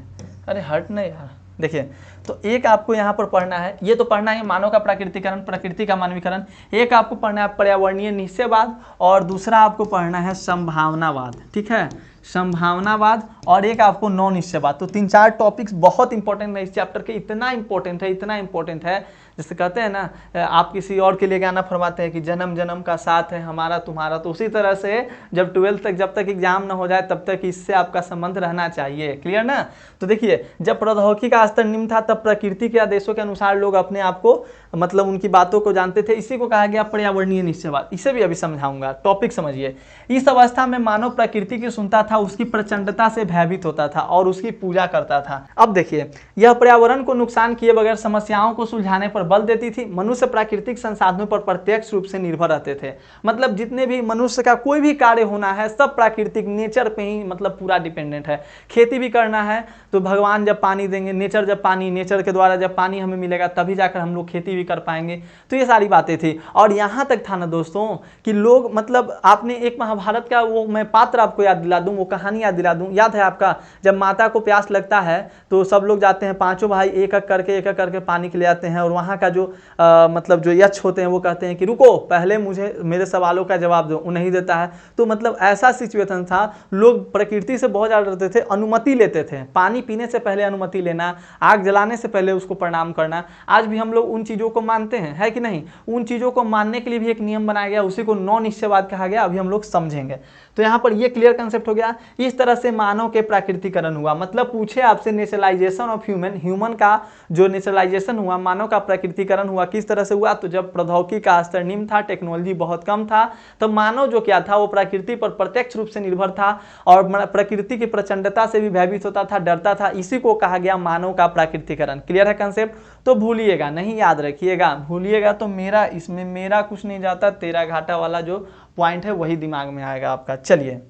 अरे हट नहीं यार। देखिए, तो एक आपको यहाँ पर पढ़ना है, ये तो पढ़ना है मानव का प्राकृतिकरण, प्रकृति का मानवीकरण। एक आपको पढ़ना है पर्यावरणीय निश्चयवाद और दूसरा आपको पढ़ना है संभावनावाद। ठीक है, संभावनावाद और एक आपको नौ निश्चयवाद। तो 3-4 टॉपिक्स बहुत इंपॉर्टेंट है इस चैप्टर के। इतना इंपॉर्टेंट है जैसे कहते हैं ना, आप किसी और के लिए गाना फरमाते हैं कि जन्म जन्म का साथ है हमारा तुम्हारा, तो उसी तरह से जब 12th तक, जब तक एग्जाम ना हो जाए तब तक इससे आपका संबंध रहना चाहिए। क्लियर ना? तो देखिए, जब प्रौद्योगिकी का स्तर निम्न था तब प्रकृति के आदेशों के अनुसार लोग अपने आप को, मतलब उनकी बातों को जानते थे। इसी को कहा गया पर्यावरणीय निश्चयवाद। इसे भी अभी समझाऊंगा, टॉपिक समझिए। इस अवस्था में मानव प्रकृति की सुनता था, उसकी प्रचंडता से भयभीत होता था और उसकी पूजा करता था। अब देखिए, यह पर्यावरण को नुकसान किए बगैर समस्याओं को सुलझाने पर बल देती थी। मनुष्य प्राकृतिक संसाधनों पर प्रत्यक्ष रूप से निर्भर रहते थे। मतलब जितने भी मनुष्य का कोई भी कार्य होना है सब प्राकृतिक नेचर पे ही, मतलब पूरा डिपेंडेंट है। खेती भी करना है तो भगवान जब पानी देंगे, नेचर के द्वारा जब पानी हमें मिलेगा तभी जाकर हम लोग खेती भी कर पाएंगे। तो ये सारी बातें थी। और यहाँ तक था ना दोस्तों कि लोग, मतलब आपने एक महाभारत का वो, मैं पात्र आपको याद दिला दूं, वो कहानी याद दिला दूं, याद है आपका? जब माता को प्यास लगता है तो सब लोग जाते हैं, 5 भाई एक एक करके पानी के ले आते हैं। और वहाँ का जो मतलब जो यक्ष होते हैं वो कहते हैं कि रुको, पहले मुझे मेरे सवालों का जवाब दो। वो नहीं देता है। तो मतलब ऐसा सिचुएशन था, लोग प्रकृति से बहुत ज़्यादा डरते थे, अनुमति लेते थे। पानी पीने से पहले अनुमति लेना, आग जलाने से पहले उसको प्रणाम करना। आज भी हम लोग उन चीज़ों को मानते हैं, है कि नहीं? उन चीज़ों को मानने के लिए भी एक नियम बनाया गया, उसी को नौ निश्चयवाद कहा गया। अभी हम लोग समझेंगे। तो यहाँ पर ये क्लियर कंसेप्ट हो गया। इस तरह से मानव के प्राकृतिकरण हुआ। मतलब पूछे आपसे नेचुरलाइजेशन ऑफ ह्यूमन का जो नेचुरलाइजेशन हुआ, मानव का प्राकृतिकरण हुआ, किस तरह से हुआ? तो जब प्रौद्योगिकी का स्तर निम्न था, टेक्नोलॉजी बहुत कम था, तो मानव जो क्या था, वो प्रकृति पर प्रत्यक्ष रूप से निर्भर था और प्रकृति की प्रचंडता से भी भयभीत होता था, डरता था। इसी को कहा गया मानव का प्राकृतिकरण। क्लियर है कंसेप्ट? तो भूलिएगा नहीं, याद रखिएगा। भूलिएगा तो मेरा कुछ नहीं जाता, तेरा घाटा वाला जो पॉइंट है वही दिमाग में आएगा आपका। चलिए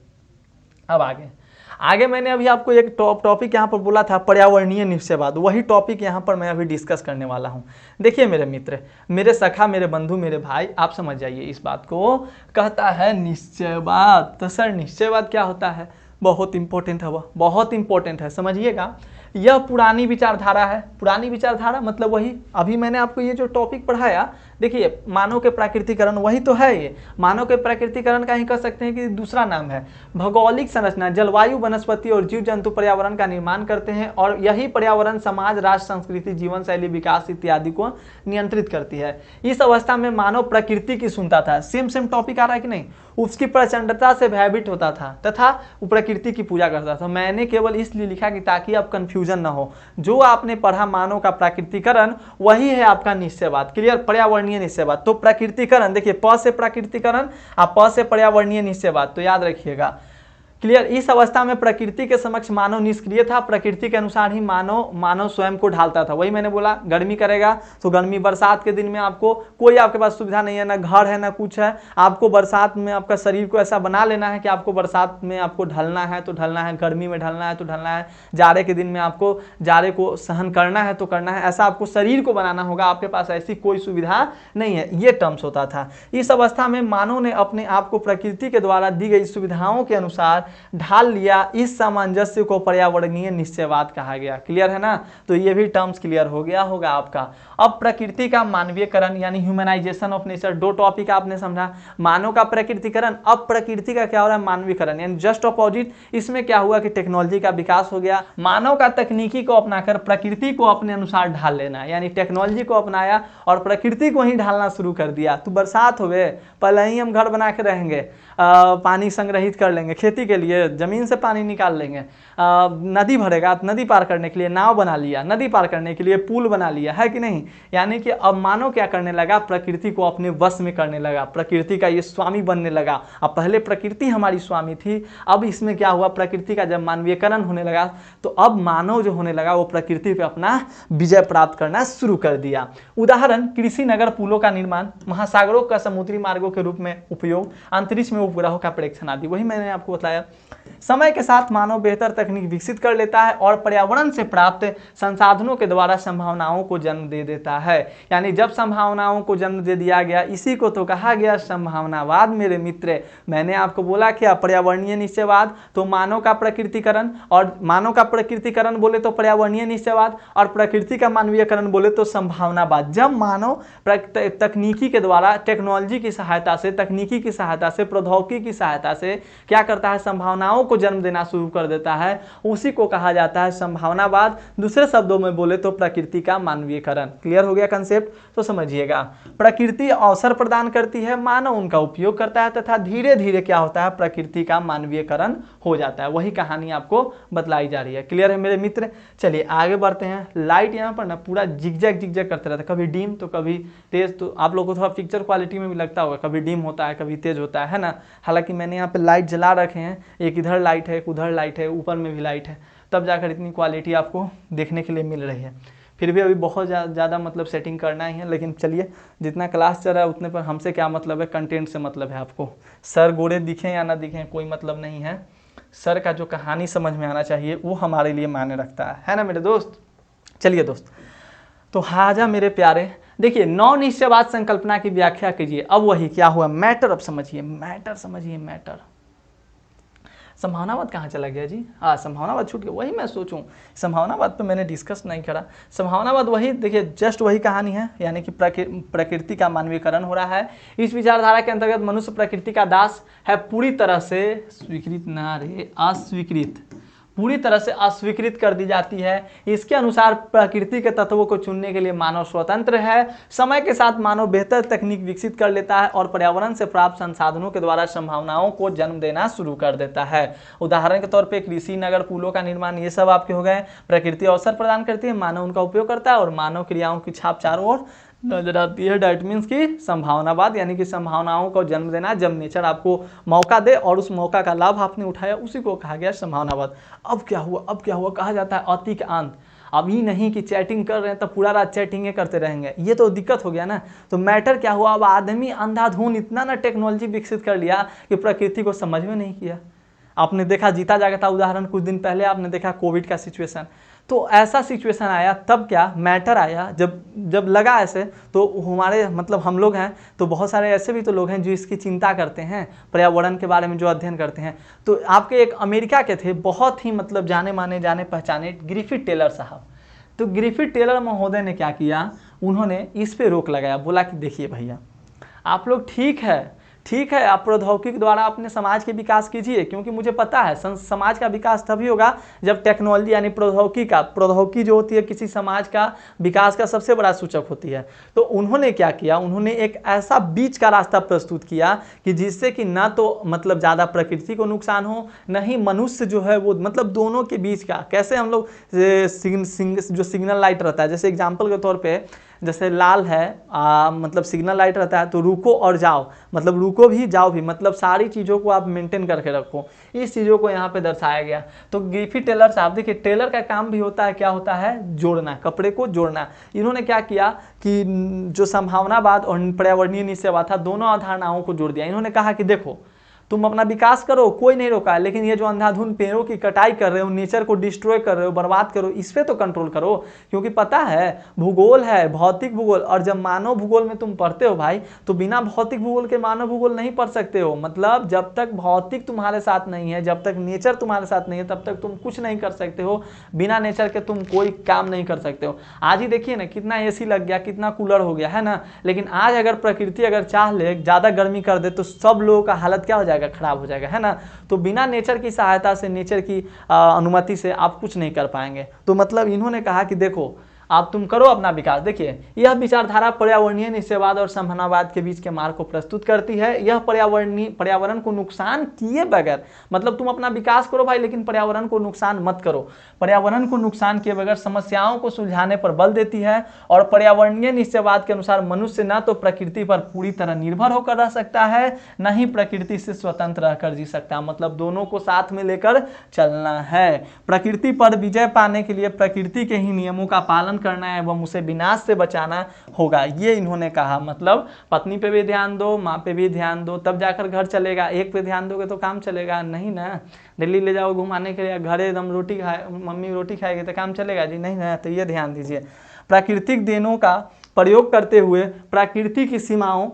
अब आगे मैंने अभी आपको एक टॉपिक यहाँ पर बोला था, पर्यावरणीय निश्चयवाद। वही टॉपिक यहाँ पर मैं अभी डिस्कस करने वाला हूँ। देखिए मेरे मित्र, मेरे सखा, मेरे बंधु, मेरे भाई, आप समझ जाइए इस बात को। कहता है निश्चयवाद, तो सर निश्चयवाद क्या होता है? बहुत इंपॉर्टेंट है, वह बहुत इंपॉर्टेंट है, समझिएगा। यह पुरानी विचारधारा है। पुरानी विचारधारा मतलब वही अभी मैंने आपको ये जो टॉपिक पढ़ाया, देखिए मानव के प्राकृतिकरण वही तो है। ये मानव के प्राकृतिकरण का ही कह सकते हैं कि दूसरा नाम है। भौगोलिक संरचना, जलवायु, वनस्पति और जीव जंतु पर्यावरण का निर्माण करते हैं और यही पर्यावरण समाज, राष्ट्र, संस्कृति, जीवन शैली, विकास इत्यादि को नियंत्रित करती है। इस अवस्था में मानव प्रकृति की सुनता था। सेम टॉपिक आ रहा है कि नहीं? उसकी प्रचंडता से भयभीत होता था तथा प्रकृति की पूजा करता था। मैंने केवल इसलिए लिखा कि ताकि आप कंफ्यूजन ना हो। जो आपने पढ़ा मानव का प्राकृतिकरण वही है आपका निश्चयवाद। क्लियर? पर्यावरणीय निश्चयवाद। तो प्राकृतिकरण देखिए, प से प्राकृतिकरण और प से पर्यावरणीय निश्चयवाद, तो याद रखिएगा। क्लियर? इस अवस्था में प्रकृति के समक्ष मानव निष्क्रिय था। प्रकृति के अनुसार ही मानव स्वयं को ढालता था। वही मैंने बोला, गर्मी करेगा तो गर्मी, बरसात के दिन में आपको कोई आपके पास सुविधा नहीं है, ना घर है ना कुछ है। आपको बरसात में आपका शरीर को ऐसा बना लेना है कि आपको बरसात में आपको ढलना है तो ढलना है, गर्मी में ढलना है तो ढलना है, जाड़े के दिन में आपको जाड़े को सहन करना है तो करना है। ऐसा आपको शरीर को बनाना होगा। आपके पास ऐसी कोई सुविधा नहीं है। ये टर्म्स होता था। इस अवस्था में मानव ने अपने आप को प्रकृति के द्वारा दी गई सुविधाओं के अनुसार ढाल लिया, इस सामंजस्य को पर्यावरणीय निश्चयवाद कहा गया। क्लियर है ना? तो ये भी टर्म्स क्लियर हो गया होगा आपका। अब प्रकृति का मानवीयकरण यानी ह्यूमनाइजेशन ऑफ नेचर, दो टॉपिक आपने समझा, मानव का प्रकृतिकरण। अब प्रकृति का क्या हो रहा है? मानवीयकरण, यानी जस्ट अपोजिट। इसमें क्या हुआ कि टेक्नोलॉजी का विकास हो गया, मानव का तकनीकी को अपनाकर प्रकृति को अपने अनुसार ढाल लेना, यानी टेक्नोलॉजी को अपनाया और प्रकृति को ही ढालना शुरू कर दिया। तो बरसात हो गए, पहले ही हम घर बना के रहेंगे, पानी संग्रहित कर लेंगे, खेती के लिए जमीन से पानी निकाल लेंगे, नदी भरेगा, नदी पार करने के लिए नाव बना लिया, नदी पार करने के लिए पुल बना लिया, है कि नहीं? यानी कि अब मानव क्या करने लगा? प्रकृति को अपने वश में करने लगा, प्रकृति का ये स्वामी बनने लगा। अब पहले प्रकृति हमारी स्वामी थी, अब इसमें क्या हुआ? प्रकृति का जब मानवीयकरण होने लगा तो अब मानव जो होने लगा वो प्रकृति पे अपना विजय प्राप्त करना शुरू कर दिया। उदाहरण, कृषि नगर पुलों का निर्माण, महासागरों का समुद्री मार्गों के रूप में उपयोग, अंतरिक्ष में उपग्रहों का प्रेक्षण आदि। वही मैंने आपको बताया। समय के साथ मानव बेहतर तकनीक विकसित कर लेता है और पर्यावरण से प्राप्त संसाधनों के द्वारा संभावनाओं को जन्म दे देता है। यानी जब संभावनाओं को जन्म दे दिया गया, इसी को तो कहा गया संभावनावाद मेरे मित्र। मैंने आपको बोला क्या? पर्यावरणीय निश्चयवाद, तो मानव का प्रकृतिकरण, और मानव का प्रकृतिकरण बोले तो पर्यावरणीय निश्चयवाद, और प्रकृति का मानवीयकरण बोले तो संभावनावाद। जब मानव तकनीकी के द्वारा, टेक्नोलॉजी की सहायता से, तकनीकी की सहायता से, प्रौद्योगिकी की सहायता से क्या करता है? संभावनाओं को जन्म देना शुरू कर देता है, उसी को कहा जाता है संभावनावाद। दूसरे शब्दों में बोले तो प्रकृति का मानवीयकरण। क्लियर हो गया कंसेप्ट? तो समझिएगा, प्रकृति अवसर प्रदान करती है, मानव उनका उपयोग करता है, तथा धीरे धीरे क्या होता है? प्रकृति का मानवीयकरण हो जाता है। वही कहानी आपको बतलाई जा रही है। क्लियर है मेरे मित्र? चलिए आगे बढ़ते हैं। लाइट यहाँ पर ना पूरा जिगजैग जिगजैग करते रहता है, कभी डिम तो कभी तेज। तो आप लोगों को थोड़ा पिक्चर क्वालिटी में भी लगता होगा, कभी डिम होता है कभी तेज होता है ना। हालांकि मैंने यहाँ पे लाइट जला रखे हैं, एक इधर लाइट है, एक उधर लाइट है, ऊपर में भी लाइट है, तब जाकर इतनी क्वालिटी आपको देखने के लिए मिल रही है। फिर भी अभी बहुत ज़्यादा मतलब सेटिंग करना ही है, लेकिन चलिए जितना क्लास चल रहा है उतने पर हमसे क्या मतलब है? कंटेंट से मतलब है। आपको सर गोरे दिखें या ना दिखें कोई मतलब नहीं है, सर का जो कहानी समझ में आना चाहिए वो हमारे लिए मायने रखता है ना मेरे दोस्त? चलिए दोस्त, तो हाजा मेरे प्यारे, देखिए नौ निश्चयवाद संकल्पना की व्याख्या कीजिए। अब वही क्या हुआ? मैटर। अब समझिए मैटर, समझिए मैटर। संभावनावाद कहाँ चला गया जी? हाँ, संभावनावाद छूट गया। वही मैं सोचूं, संभावनावाद पे मैंने डिस्कस नहीं करा। संभावनावाद वही, देखिए जस्ट वही कहानी है, यानी कि प्रकृति का मानवीयकरण हो रहा है। इस विचारधारा के अंतर्गत मनुष्य प्रकृति का दास है, पूरी तरह से स्वीकृत ना रे अस्वीकृत, पूरी तरह से अस्वीकृत कर दी जाती है। इसके अनुसार प्रकृति के तत्वों को चुनने के लिए मानव स्वतंत्र है। समय के साथ मानव बेहतर तकनीक विकसित कर लेता है और पर्यावरण से प्राप्त संसाधनों के द्वारा संभावनाओं को जन्म देना शुरू कर देता है। उदाहरण के तौर पे कृषि नगर पुलों का निर्माण, ये सब आपके हो गए। प्रकृति अवसर प्रदान करती है, मानव उनका उपयोग करता है और मानव क्रियाओं की छाप चारों ओर नजर आती है। डैट मीन्स की संभावनावाद, यानी कि संभावनाओं को जन्म देना, जब नेचर आपको मौका दे और उस मौका का लाभ आपने उठाया, उसी को कहा गया संभावनावाद। अब क्या हुआ? अब क्या हुआ? कहा जाता है अति का अंत। अभी नहीं कि चैटिंग कर रहे हैं तो पूरा रात चैटिंग करते रहेंगे, ये तो दिक्कत हो गया ना। तो मैटर क्या हुआ? अब आदमी अंधाधुन इतना ना टेक्नोलॉजी विकसित कर लिया कि प्रकृति को समझ में नहीं किया। आपने देखा जीता जागता उदाहरण, कुछ दिन पहले आपने देखा कोविड का सिचुएशन। तो ऐसा सिचुएशन आया, तब क्या मैटर आया, जब लगा ऐसे, तो हमारे मतलब हम लोग हैं तो बहुत सारे ऐसे भी तो लोग हैं जो इसकी चिंता करते हैं, पर्यावरण के बारे में जो अध्ययन करते हैं। तो आपके एक अमेरिका के थे, बहुत ही मतलब जाने माने जाने पहचाने, ग्रिफिथ टेलर साहब। तो ग्रिफिथ टेलर महोदय ने क्या किया? उन्होंने इस पे रोक लगाया, बोला कि देखिए भैया आप लोग ठीक है, आप प्रौद्योगिकी द्वारा अपने समाज के विकास कीजिए, क्योंकि मुझे पता है समाज का विकास तभी होगा जब टेक्नोलॉजी यानी प्रौद्योगिकी जो होती है किसी समाज का विकास का सबसे बड़ा सूचक होती है। तो उन्होंने क्या किया? उन्होंने एक ऐसा बीच का रास्ता प्रस्तुत किया कि जिससे कि ना तो मतलब ज़्यादा प्रकृति को नुकसान हो, न ही मनुष्य जो है वो, मतलब दोनों के बीच का। कैसे हम लोग जो सिग्नल लाइट रहता है, जैसे एग्जाम्पल के तौर पर जैसे लाल है मतलब सिग्नल लाइट रहता है, तो रुको और जाओ, मतलब रुको भी जाओ भी, मतलब सारी चीज़ों को आप मेंटेन करके रखो। इस चीज़ों को यहाँ पे दर्शाया गया। तो ग्रिफिथ टेलर साहब, देखिए टेलर का काम भी होता है, क्या होता है? जोड़ना, कपड़े को जोड़ना। इन्होंने क्या किया कि जो संभावनावाद और पर्यावरणीय निश्चयवाद था, दोनों अवधारणाओं को जोड़ दिया। इन्होंने कहा कि देखो तुम अपना विकास करो, कोई नहीं रोका है, लेकिन ये जो अंधाधुंध पेड़ों की कटाई कर रहे हो, नेचर को डिस्ट्रॉय कर रहे हो, बर्बाद करो, इस पे तो कंट्रोल करो। क्योंकि पता है भूगोल है, भौतिक भूगोल, और जब मानव भूगोल में तुम पढ़ते हो भाई, तो बिना भौतिक भूगोल के मानव भूगोल नहीं पढ़ सकते हो। मतलब जब तक भौतिक तुम्हारे साथ नहीं है, जब तक नेचर तुम्हारे साथ नहीं है, तब तक तुम कुछ नहीं कर सकते हो। बिना नेचर के तुम कोई काम नहीं कर सकते हो। आज ही देखिए ना, कितना एसी लग गया, कितना कूलर हो गया है ना, लेकिन आज अगर प्रकृति अगर चाह ले ज्यादा गर्मी कर दे तो सब लोगों का हालत क्या हो जाएगा, खराब हो जाएगा, है ना। तो बिना नेचर की सहायता से, नेचर की अनुमति से आप कुछ नहीं कर पाएंगे। तो मतलब इन्होंने कहा कि देखो आप तुम करो अपना विकास। देखिए यह विचारधारा पर्यावरणीय निश्चयवाद और संभावनावाद के बीच के मार्ग को प्रस्तुत करती है। यह पर्यावरण को नुकसान किए बगैर, मतलब तुम अपना विकास करो भाई, लेकिन पर्यावरण को नुकसान मत करो। पर्यावरण को नुकसान किए बगैर समस्याओं को सुलझाने पर बल देती है। और पर्यावरणीय निश्चयवाद के अनुसार मनुष्य न तो प्रकृति पर पूरी तरह निर्भर होकर रह सकता है, न ही प्रकृति से स्वतंत्र रहकर जी सकता है। मतलब दोनों को साथ में लेकर चलना है। प्रकृति पर विजय पाने के लिए प्रकृति के ही नियमों का पालन करना है एवं उसे विनाश से बचाना होगा, ये इन्होंने कहा। मतलब पत्नी पे भी ध्यान दो, माँ पे भी ध्यान दो, तब जाकर घर चलेगा। एक पे ध्यान दोगे तो काम चलेगा नहीं ना। दिल्ली ले जाओ घुमाने के लिए, घर एकदम रोटी खाए, मम्मी रोटी खाएगी तो काम चलेगा जी नहीं ना। तो ये ध्यान दीजिए, प्राकृतिक देनों का प्रयोग करते हुए प्रकृति की सीमाओं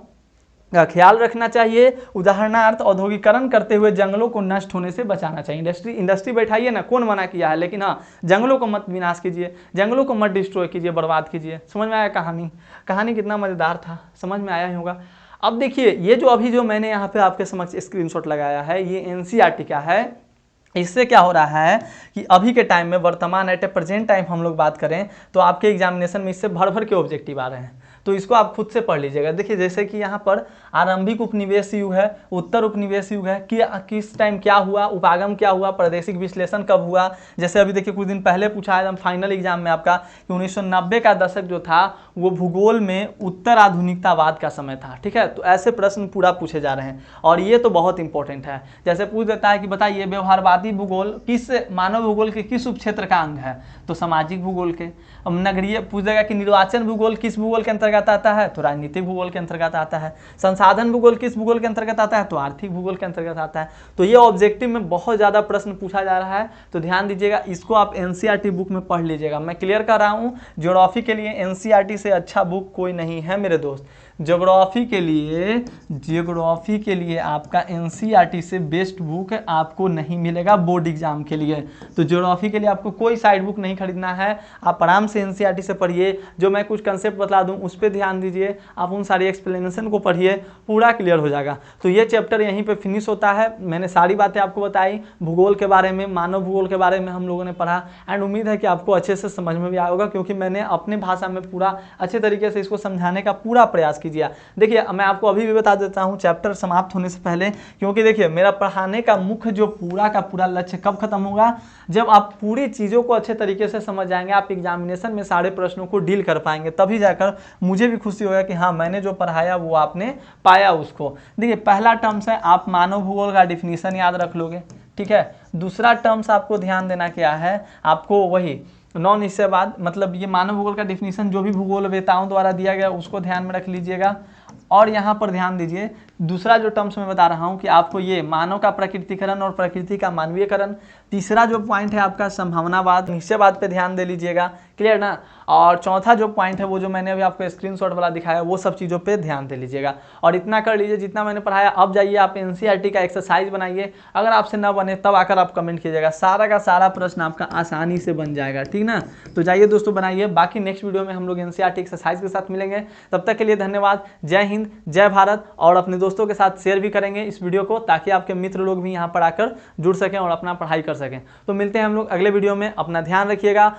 का ख्याल रखना चाहिए। उदाहरणार्थ औद्योगिकरण करते हुए जंगलों को नष्ट होने से बचाना चाहिए। इंडस्ट्री बैठाइए ना, कौन मना किया है, लेकिन हाँ जंगलों को मत विनाश कीजिए, जंगलों को मत डिस्ट्रॉय कीजिए, बर्बाद कीजिए। समझ में आया कहानी कितना मजेदार था, समझ में आया ही होगा। अब देखिए ये जो अभी जो मैंने यहाँ पे आपके समक्ष स्क्रीनशॉट लगाया है, ये एनसीईआरटी का है। इससे क्या हो रहा है कि अभी के टाइम में, वर्तमान एट ए प्रेजेंट टाइम हम लोग बात करें तो आपके एग्जामिनेशन में इससे भर भर के ऑब्जेक्टिव आ रहे हैं। तो इसको आप खुद से पढ़ लीजिएगा। देखिए जैसे कि यहाँ पर आरंभिक उपनिवेश युग है, उत्तर उपनिवेश युग है, कि किस टाइम क्या हुआ, उपागम क्या हुआ, प्रादेशिक विश्लेषण कब हुआ। जैसे अभी देखिए कुछ दिन पहले पूछा है फाइनल एग्जाम में आपका कि 1990 का दशक जो था वो भूगोल में उत्तर आधुनिकतावाद का समय था। ठीक है, तो ऐसे प्रश्न पूरा पूछे जा रहे हैं और ये तो बहुत इंपॉर्टेंट है। जैसे पूछ देता है कि बताइए व्यवहारवादी भूगोल किस मानव भूगोल के किस उपक्षेत्र का अंग है, तो सामाजिक भूगोल के। नगरीय पूछ देगा कि निर्वाचन भूगोल किस भूगोल के अंतर्गत आता है, तो राजनीतिक भूगोल के अंतर्गत आता है। संसाधन भूगोल किस भूगोल के अंतर्गत आता है, तो आर्थिक भूगोल के अंतर्गत आता है। तो ये ऑब्जेक्टिव में बहुत ज्यादा प्रश्न पूछा जा रहा है, तो ध्यान दीजिएगा। इसको आप एनसीईआरटी बुक में पढ़ लीजिएगा। मैं क्लियर कर रहा हूँ, ज्योग्राफी के लिए एनसीईआरटी से अच्छा बुक कोई नहीं है मेरे दोस्त। ज्योग्राफी के लिए आपका एनसीईआरटी से बेस्ट बुक आपको नहीं मिलेगा बोर्ड एग्जाम के लिए। तो ज्योग्राफी के लिए आपको कोई साइड बुक नहीं खरीदना है, आप आराम से एनसीईआरटी से पढ़िए। जो मैं कुछ कंसेप्ट बता दूं उस पर ध्यान दीजिए, आप उन सारी एक्सप्लेनेशन को पढ़िए, पूरा क्लियर हो जाएगा। तो ये चैप्टर यहीं पे फिनिश होता है। मैंने सारी बातें आपको बताई, भूगोल के बारे में, मानव भूगोल के बारे में हम लोगों ने पढ़ा, एंड उम्मीद है कि आपको अच्छे से समझ में भी आया होगा, क्योंकि मैंने अपने भाषा में पूरा अच्छे तरीके से इसको समझाने का पूरा प्रयास किया। देखिए मैं आपको अभी भी बता देता हूं चैप्टर समाप्त होने से पहले, क्योंकि देखिए मेरा पढ़ाने का मुख्य जो पूरा का पूरा लक्ष्य कब खत्म होगा, जब आप पूरी चीज़ों को अच्छे तरीके से समझ जाएंगे, आप एग्जामिनेशन में सारे प्रश्नों को डील कर पाएंगे, तभी जाकर मुझे भी खुशी होगा कि हाँ मैंने जो पढ़ाया वो आपने पाया उसको। देखिए पहला टर्म्स है, आप मानव भूगोल का डिफिनीशन याद रख लोगे, ठीक है। दूसरा टर्म्स आपको ध्यान देना क्या है, आपको वही नॉन निश्चयवाद, मतलब ये मानव भूगोल का डिफिनीशन जो भी भूगोलवेताओं द्वारा दिया गया उसको ध्यान में रख लीजिएगा। और यहाँ पर ध्यान दीजिए, दूसरा जो टर्म्स मैं बता रहा हूँ कि आपको ये मानव का प्रकृतिकरण और प्रकृति का मानवीयकरण। तीसरा जो पॉइंट है आपका संभावनावाद, निश्चयवाद पे ध्यान दे लीजिएगा, क्लियर ना। और चौथा जो पॉइंट है वो जो मैंने अभी आपको स्क्रीनशॉट वाला दिखाया, वो सब चीज़ों पे ध्यान दे लीजिएगा। और इतना कर लीजिए जितना मैंने पढ़ाया। अब जाइए आप एनसीईआरटी का एक्सरसाइज बनाइए, अगर आपसे न बने तब आकर आप कमेंट कीजिएगा, सारा का सारा प्रश्न आपका आसानी से बन जाएगा, ठीक ना। तो जाइए दोस्तों बनाइए, बाकी नेक्स्ट वीडियो में हम लोग एनसीईआरटी एक्सरसाइज के साथ मिलेंगे। तब तक के लिए धन्यवाद, जय हिंद, जय भारत। और अपने दोस्तों के साथ शेयर भी करेंगे इस वीडियो को, ताकि आपके मित्र लोग भी यहाँ पर आकर जुड़ सकें और अपना पढ़ाई कर सकें। तो मिलते हैं हम लोग अगले वीडियो में, अपना ध्यान रखिएगा।